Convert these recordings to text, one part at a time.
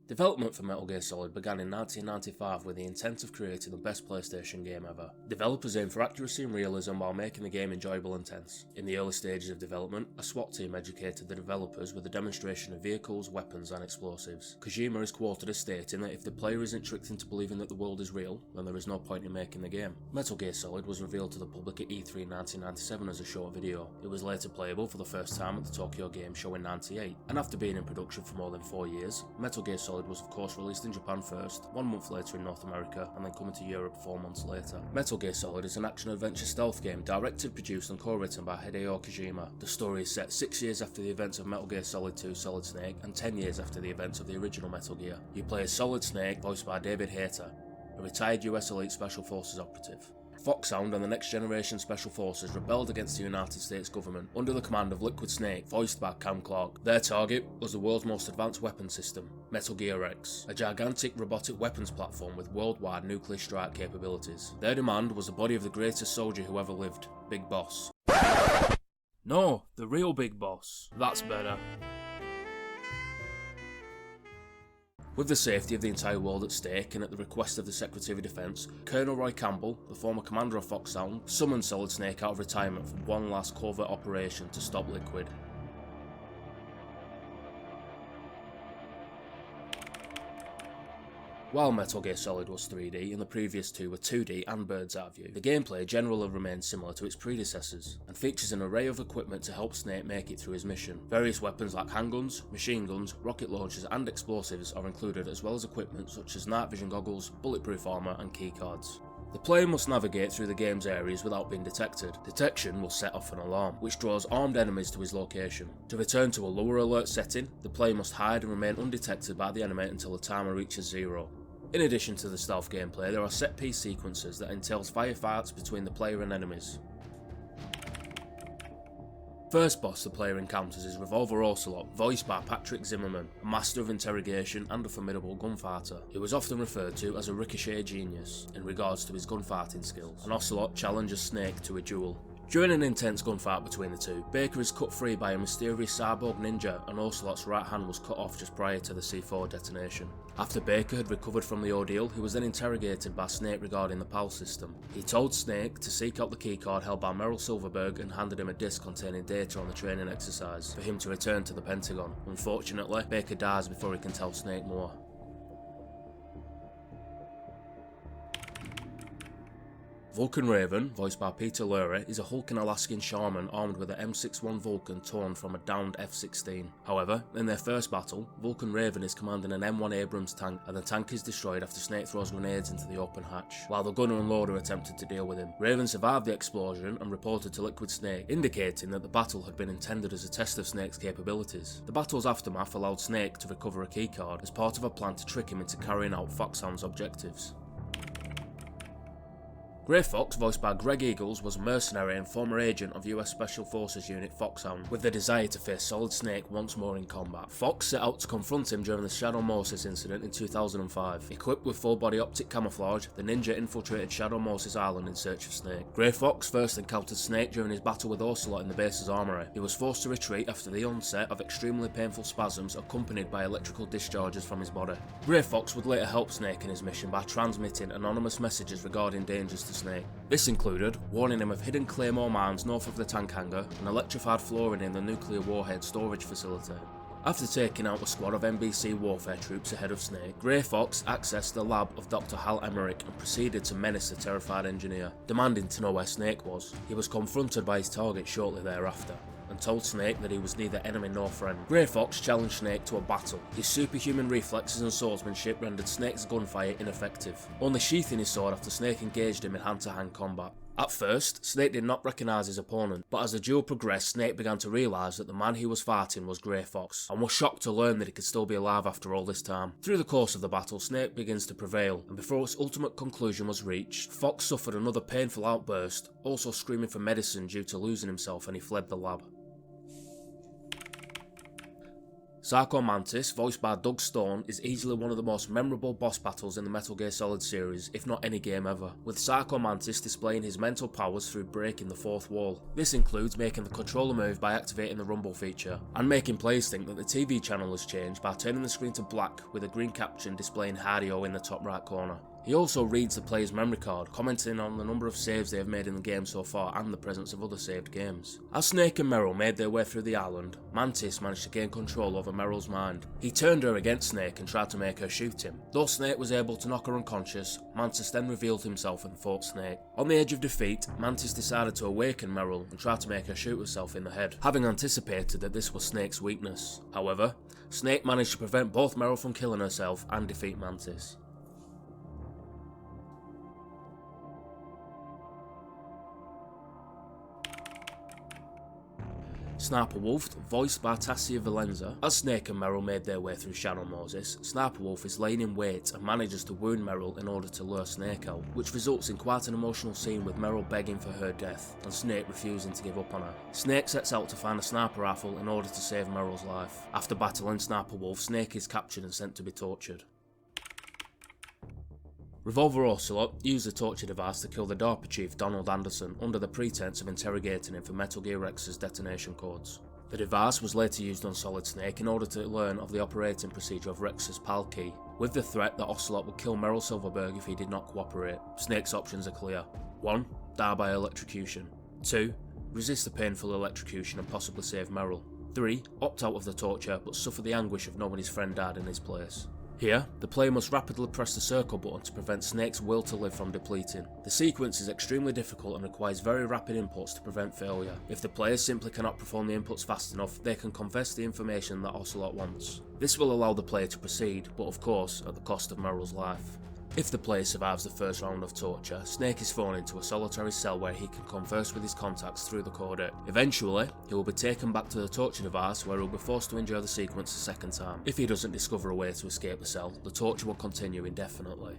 Development for Metal Gear Solid began in 1995 with the intent of creating the best PlayStation game ever. Developers aimed for accuracy and realism while making the game enjoyable and tense. In the early stages of development, a SWAT team educated the developers with a demonstration of vehicles, weapons and explosives. Kojima is quoted as stating that if the player isn't tricked into believing that the world is real, then there is no point in making the game. Metal Gear Solid was revealed to the public at E3 in 1997 as a short video. It was later playable for the first time at the Tokyo Game Show in '98, and after being in production for more than 4 years, Metal Gear Solid was of course released in Japan first, 1 month later in North America, and then coming to Europe 4 months later. Metal Gear Solid is an action-adventure stealth game directed, produced and co-written by Hideo Kojima. The story is set 6 years after the events of Metal Gear Solid 2 Solid Snake and 10 years after the events of the original Metal Gear. You play as Solid Snake, voiced by David Hayter, a retired US Elite Special Forces operative. Foxhound and the Next Generation Special Forces rebelled against the United States government under the command of Liquid Snake, voiced by Cam Clarke. Their target was the world's most advanced weapon system, Metal Gear X, a gigantic robotic weapons platform with worldwide nuclear strike capabilities. Their demand was the body of the greatest soldier who ever lived, Big Boss. No, the real Big Boss. That's better. With the safety of the entire world at stake and at the request of the Secretary of Defense, Colonel Roy Campbell, the former commander of Foxhound, summoned Solid Snake out of retirement for one last covert operation to stop Liquid. While Metal Gear Solid was 3D and the previous two were 2D and bird's eye view, the gameplay generally remains similar to its predecessors, and features an array of equipment to help Snake make it through his mission. Various weapons like handguns, machine guns, rocket launchers and explosives are included, as well as equipment such as night vision goggles, bulletproof armour and keycards. The player must navigate through the game's areas without being detected. Detection will set off an alarm, which draws armed enemies to his location. To return to a lower alert setting, the player must hide and remain undetected by the enemy until the timer reaches 0. In addition to the stealth gameplay, there are set-piece sequences that entails firefights between the player and enemies. First boss the player encounters is Revolver Ocelot, voiced by Patrick Zimmerman, a master of interrogation and a formidable gunfighter. He was often referred to as a ricochet genius in regards to his gunfighting skills, and Ocelot challenges Snake to a duel. During an intense gunfight between the two, Baker is cut free by a mysterious cyborg ninja, and Ocelot's right hand was cut off just prior to the C4 detonation. After Baker had recovered from the ordeal, he was then interrogated by Snake regarding the PAL system. He told Snake to seek out the keycard held by Meryl Silverberg and handed him a disc containing data on the training exercise for him to return to the Pentagon. Unfortunately, Baker dies before he can tell Snake more. Vulcan Raven, voiced by Peter Lorre, is a hulking Alaskan shaman armed with an M61 Vulcan torn from a downed F-16. However, in their first battle, Vulcan Raven is commanding an M1 Abrams tank, and the tank is destroyed after Snake throws grenades into the open hatch, while the gunner and loader attempted to deal with him. Raven survived the explosion and reported to Liquid Snake, indicating that the battle had been intended as a test of Snake's capabilities. The battle's aftermath allowed Snake to recover a keycard as part of a plan to trick him into carrying out Foxhound's objectives. Grey Fox, voiced by Greg Eagles, was a mercenary and former agent of US Special Forces Unit Foxhound, with the desire to face Solid Snake once more in combat. Fox set out to confront him during the Shadow Moses incident in 2005. Equipped with full-body optic camouflage, the ninja infiltrated Shadow Moses Island in search of Snake. Grey Fox first encountered Snake during his battle with Ocelot in the base's armory. He was forced to retreat after the onset of extremely painful spasms accompanied by electrical discharges from his body. Grey Fox would later help Snake in his mission by transmitting anonymous messages regarding dangers to Snake. This included warning him of hidden claymore mines north of the tank hangar and electrified flooring in the nuclear warhead storage facility. After taking out a squad of NBC warfare troops ahead of Snake, Grey Fox accessed the lab of Dr. Hal Emmerich and proceeded to menace the terrified engineer, demanding to know where Snake was. He was confronted by his target shortly thereafter, and told Snake that he was neither enemy nor friend. Grey Fox challenged Snake to a battle. His superhuman reflexes and swordsmanship rendered Snake's gunfire ineffective, only sheathing his sword after Snake engaged him in hand-to-hand combat. At first, Snake did not recognise his opponent, but as the duel progressed, Snake began to realise that the man he was fighting was Grey Fox, and was shocked to learn that he could still be alive after all this time. Through the course of the battle, Snake begins to prevail, and before its ultimate conclusion was reached, Fox suffered another painful outburst, also screaming for medicine due to losing himself, and he fled the lab. Psycho Mantis, voiced by Doug Stone, is easily one of the most memorable boss battles in the Metal Gear Solid series, if not any game ever, with Psycho Mantis displaying his mental powers through breaking the fourth wall. This includes making the controller move by activating the rumble feature, and making players think that the TV channel has changed by turning the screen to black with a green caption displaying Hardio in the top right corner. He also reads the player's memory card, commenting on the number of saves they have made in the game so far and the presence of other saved games. As Snake and Meryl made their way through the island, Mantis managed to gain control over Meryl's mind. He turned her against Snake and tried to make her shoot him. Though Snake was able to knock her unconscious, Mantis then revealed himself and fought Snake. On the edge of defeat, Mantis decided to awaken Meryl and try to make her shoot herself in the head, having anticipated that this was Snake's weakness. However, Snake managed to prevent both Meryl from killing herself and defeat Mantis. Sniper Wolf, voiced by Tassia Valenza. As Snake and Meryl made their way through Shadow Moses, Sniper Wolf is laying in wait and manages to wound Meryl in order to lure Snake out, which results in quite an emotional scene with Meryl begging for her death and Snake refusing to give up on her. Snake sets out to find a sniper rifle in order to save Meryl's life. After battling Sniper Wolf, Snake is captured and sent to be tortured. Revolver Ocelot used the torture device to kill the DARPA chief Donald Anderson under the pretense of interrogating him for Metal Gear X's detonation codes. The device was later used on Solid Snake in order to learn of the operating procedure of Rex's PAL key, with the threat that Ocelot would kill Meryl Silverberg if he did not cooperate. Snake's options are clear. 1. Die by electrocution. 2. Resist the painful electrocution and possibly save Meryl. 3. Opt out of the torture but suffer the anguish of knowing his friend died in his place. Here, the player must rapidly press the circle button to prevent Snake's will to live from depleting. The sequence is extremely difficult and requires very rapid inputs to prevent failure. If the players simply cannot perform the inputs fast enough, they can confess the information that Ocelot wants. This will allow the player to proceed, but of course at the cost of Meryl's life. If the player survives the first round of torture, Snake is thrown into a solitary cell where he can converse with his contacts through the codec. Eventually, he will be taken back to the torture device where he will be forced to endure the sequence a second time. If he doesn't discover a way to escape the cell, the torture will continue indefinitely.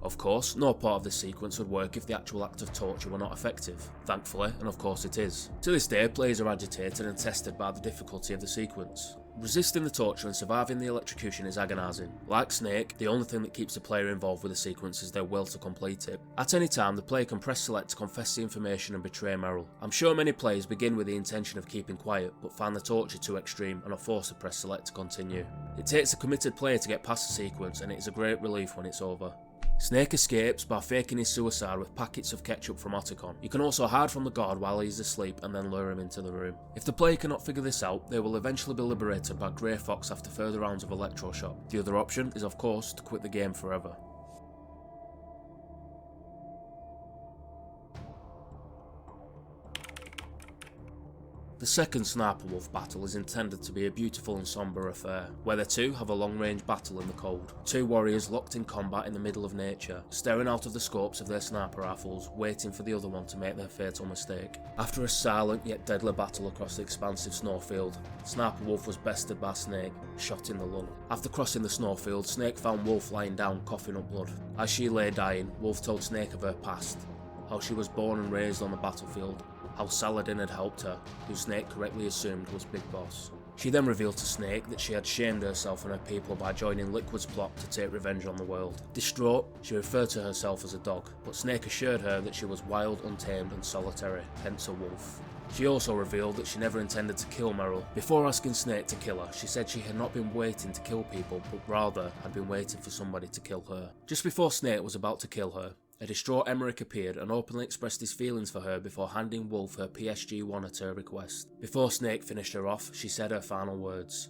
Of course, no part of this sequence would work if the actual act of torture were not effective. Thankfully, and of course it is. To this day, players are agitated and tested by the difficulty of the sequence. Resisting the torture and surviving the electrocution is agonising. Like Snake, the only thing that keeps the player involved with the sequence is their will to complete it. At any time, the player can press select to confess the information and betray Meryl. I'm sure many players begin with the intention of keeping quiet, but find the torture too extreme and are forced to press select to continue. It takes a committed player to get past the sequence, and it is a great relief when it's over. Snake escapes by faking his suicide with packets of ketchup from Otacon. You can also hide from the guard while he is asleep and then lure him into the room. If the player cannot figure this out, they will eventually be liberated by Grey Fox after further rounds of electroshock. The other option is of course to quit the game forever. The second Sniper Wolf battle is intended to be a beautiful and sombre affair, where the two have a long-range battle in the cold. Two warriors locked in combat in the middle of nature, staring out of the scopes of their sniper rifles, waiting for the other one to make their fatal mistake. After a silent yet deadly battle across the expansive snowfield, Sniper Wolf was bested by Snake, shot in the lung. After crossing the snowfield, Snake found Wolf lying down, coughing up blood. As she lay dying, Wolf told Snake of her past, how she was born and raised on the battlefield, how Saladin had helped her, who Snake correctly assumed was Big Boss. She then revealed to Snake that she had shamed herself and her people by joining Liquid's plot to take revenge on the world. Distraught, she referred to herself as a dog, but Snake assured her that she was wild, untamed and solitary, hence a wolf. She also revealed that she never intended to kill Meryl. Before asking Snake to kill her, she said she had not been waiting to kill people, but rather had been waiting for somebody to kill her. Just before Snake was about to kill her, a distraught Emmerich appeared and openly expressed his feelings for her before handing Wolf her PSG-1 at her request. Before Snake finished her off, she said her final words.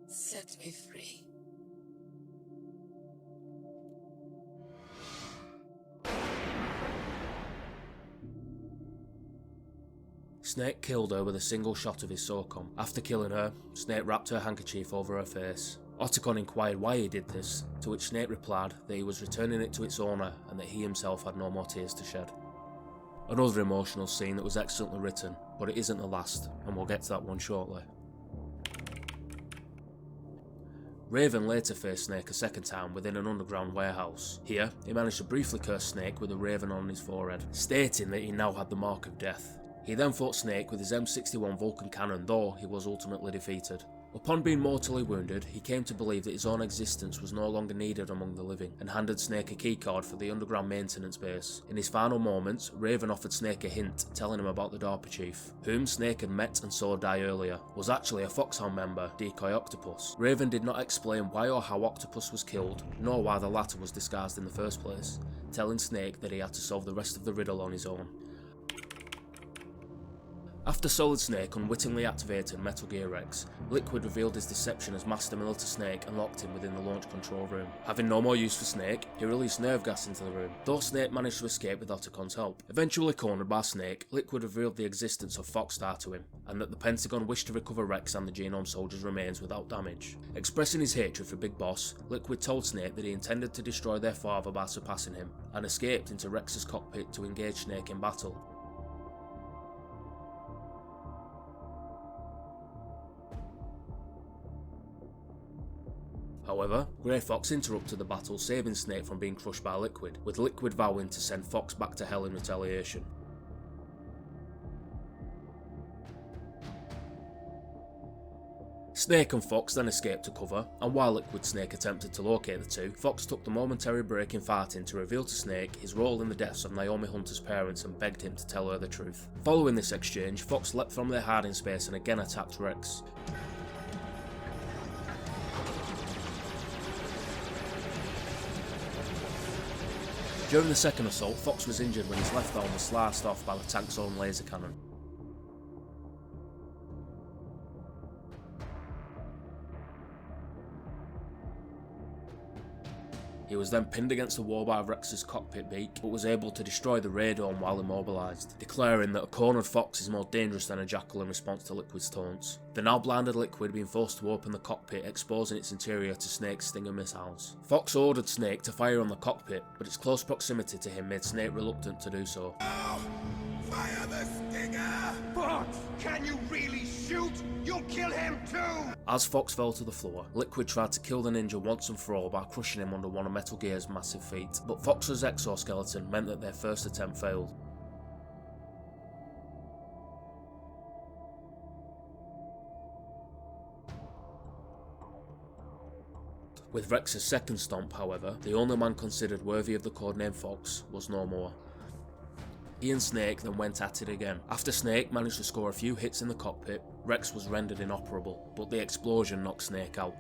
Set me free. Snake killed her with a single shot of his SOCOM. After killing her, Snake wrapped her handkerchief over her face. Otacon inquired why he did this, to which Snake replied that he was returning it to its owner and that he himself had no more tears to shed. Another emotional scene that was excellently written, but it isn't the last, and we'll get to that one shortly. Raven later faced Snake a second time within an underground warehouse. Here, he managed to briefly curse Snake with a raven on his forehead, stating that he now had the mark of death. He then fought Snake with his M61 Vulcan cannon, though he was ultimately defeated. Upon being mortally wounded, he came to believe that his own existence was no longer needed among the living, and handed Snake a keycard for the underground maintenance base. In his final moments, Raven offered Snake a hint, telling him about the DARPA chief, whom Snake had met and saw die earlier, was actually a Foxhound member, Decoy Octopus. Raven did not explain why or how Octopus was killed, nor why the latter was disguised in the first place, telling Snake that he had to solve the rest of the riddle on his own. After Solid Snake unwittingly activated Metal Gear Rex, Liquid revealed his deception as Master Miller to Snake and locked him within the launch control room. Having no more use for Snake, he released nerve gas into the room, though Snake managed to escape without Otacon's help. Eventually cornered by Snake, Liquid revealed the existence of Foxstar to him, and that the Pentagon wished to recover Rex and the Genome Soldier's remains without damage. Expressing his hatred for Big Boss, Liquid told Snake that he intended to destroy their father by surpassing him, and escaped into Rex's cockpit to engage Snake in battle. However, Grey Fox interrupted the battle, saving Snake from being crushed by Liquid, with Liquid vowing to send Fox back to hell in retaliation. Snake and Fox then escaped to cover, and while Liquid Snake attempted to locate the two, Fox took the momentary break in fighting to reveal to Snake his role in the deaths of Naomi Hunter's parents and begged him to tell her the truth. Following this exchange, Fox leapt from their hiding space and again attacked Rex. During the second assault, Fox was injured when his left arm was sliced off by the tank's own laser cannon. He was then pinned against the wall by Rex's cockpit beak, but was able to destroy the radome while immobilised, declaring that a cornered Fox is more dangerous than a Jackal in response to Liquid's taunts. The now blinded Liquid being forced to open the cockpit, exposing its interior to Snake's Stinger missiles. Fox ordered Snake to fire on the cockpit, but its close proximity to him made Snake reluctant to do so. Oh, fire the Stinger! Fox, can you really shoot? You'll kill him too! As Fox fell to the floor, Liquid tried to kill the ninja once and for all by crushing him under one of Metal Gear's massive feet, but Fox's exoskeleton meant that their first attempt failed. With Rex's second stomp, however, the only man considered worthy of the codename Fox was no more. He and Snake then went at it again. After Snake managed to score a few hits in the cockpit, Rex was rendered inoperable, but the explosion knocked Snake out.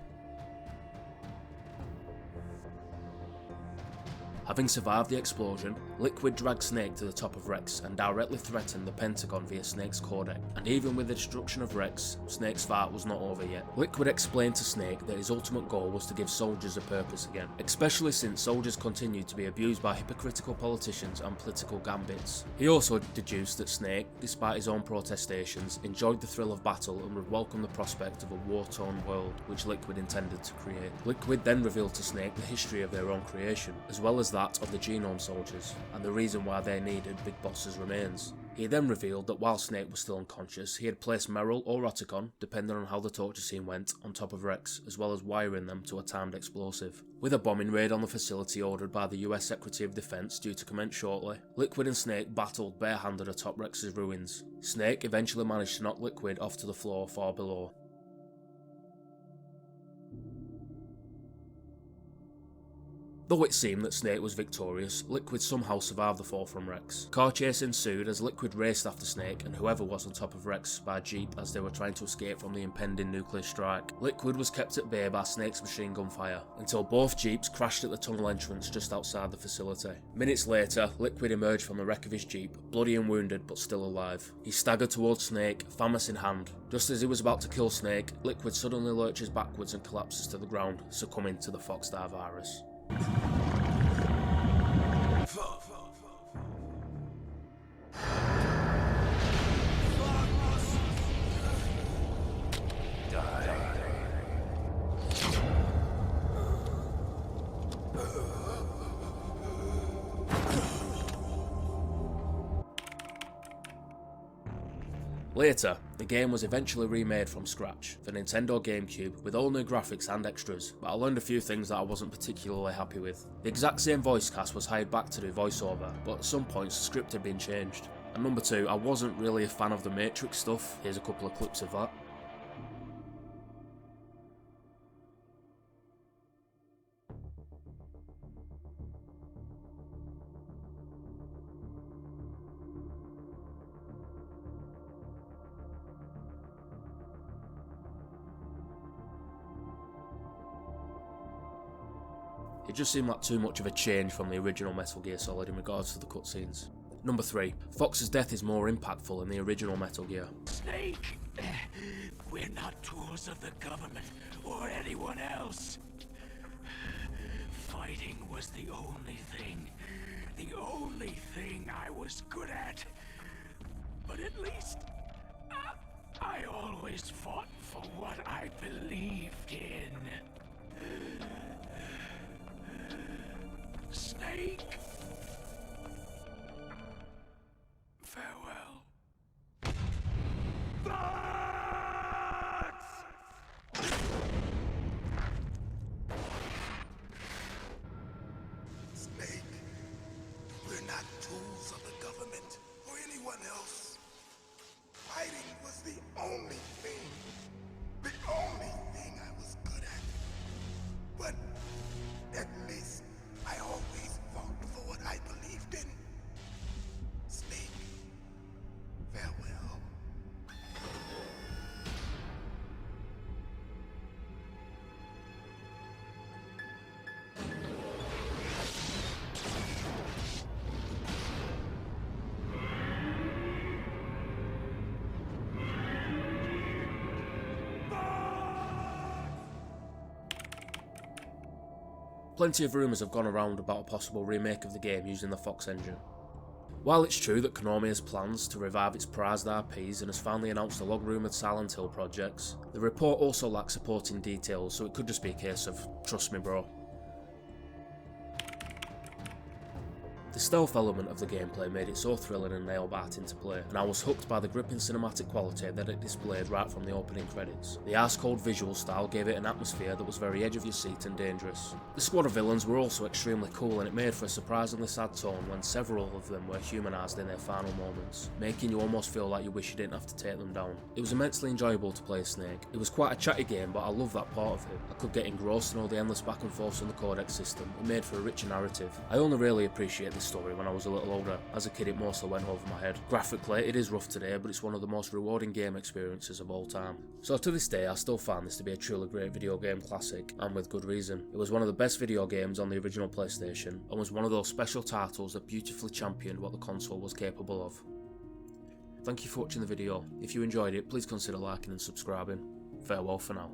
Having survived the explosion, Liquid dragged Snake to the top of Rex and directly threatened the Pentagon via Snake's codec. And even with the destruction of Rex, Snake's fight was not over yet. Liquid explained to Snake that his ultimate goal was to give soldiers a purpose again, especially since soldiers continued to be abused by hypocritical politicians and political gambits. He also deduced that Snake, despite his own protestations, enjoyed the thrill of battle and would welcome the prospect of a war-torn world, which Liquid intended to create. Liquid then revealed to Snake the history of their own creation, as well as that of the Genome Soldiers, and the reason why they needed Big Boss's remains. He then revealed that while Snake was still unconscious, he had placed Merrill or Otacon, depending on how the torture scene went, on top of Rex, as well as wiring them to a timed explosive. With a bombing raid on the facility ordered by the US Secretary of Defense due to commence shortly, Liquid and Snake battled barehanded atop Rex's ruins. Snake eventually managed to knock Liquid off to the floor far below. Though it seemed that Snake was victorious, Liquid somehow survived the fall from Rex. Car chase ensued as Liquid raced after Snake and whoever was on top of Rex by jeep as they were trying to escape from the impending nuclear strike. Liquid was kept at bay by Snake's machine gun fire, until both jeeps crashed at the tunnel entrance just outside the facility. Minutes later, Liquid emerged from the wreck of his jeep, bloody and wounded but still alive. He staggered towards Snake, FAMAS in hand. Just as he was about to kill Snake, Liquid suddenly lurches backwards and collapses to the ground, succumbing to the Foxstar virus. Later, the game was eventually remade from scratch for Nintendo GameCube with all new graphics and extras, but I learned a few things that I wasn't particularly happy with. The exact same voice cast was hired back to do voiceover, but at some points the script had been changed. And number 2, I wasn't really a fan of the Matrix stuff. Here's a couple of clips of that. It just seemed like too much of a change from the original Metal Gear Solid in regards to the cutscenes. Number 3, Fox's death is more impactful in the original Metal Gear. Snake, we're not tools of the government or anyone else. Fighting was the only thing I was good at. But at least, I always fought for what I believed in. Snake. Farewell. Snake, we're not tools of the government or anyone else. Fighting was the only thing I was good at. But at least I always fought for what I believed in. Snake, farewell. Plenty of rumours have gone around about a possible remake of the game using the Fox engine. While it's true that Konami has plans to revive its prized IPs and has finally announced the long-rumoured Silent Hill projects, the report also lacks supporting details, so it could just be a case of trust me bro. The stealth element of the gameplay made it so thrilling and nail-biting to play, and I was hooked by the gripping cinematic quality that it displayed right from the opening credits. The ice-cold visual style gave it an atmosphere that was very edge of your seat and dangerous. The squad of villains were also extremely cool, and it made for a surprisingly sad tone when several of them were humanised in their final moments, making you almost feel like you wish you didn't have to take them down. It was immensely enjoyable to play Snake. It was quite a chatty game, but I loved that part of it. I could get engrossed in all the endless back and forth on the codex system. It made for a richer narrative. I only really appreciate this story when I was a little older. As a kid it mostly went over my head. Graphically it is rough today, but it's one of the most rewarding game experiences of all time. So to this day I still find this to be a truly great video game classic, and with good reason. It was one of the best video games on the original PlayStation, and was one of those special titles that beautifully championed what the console was capable of. Thank you for watching the video. If you enjoyed it, please consider liking and subscribing. Farewell for now.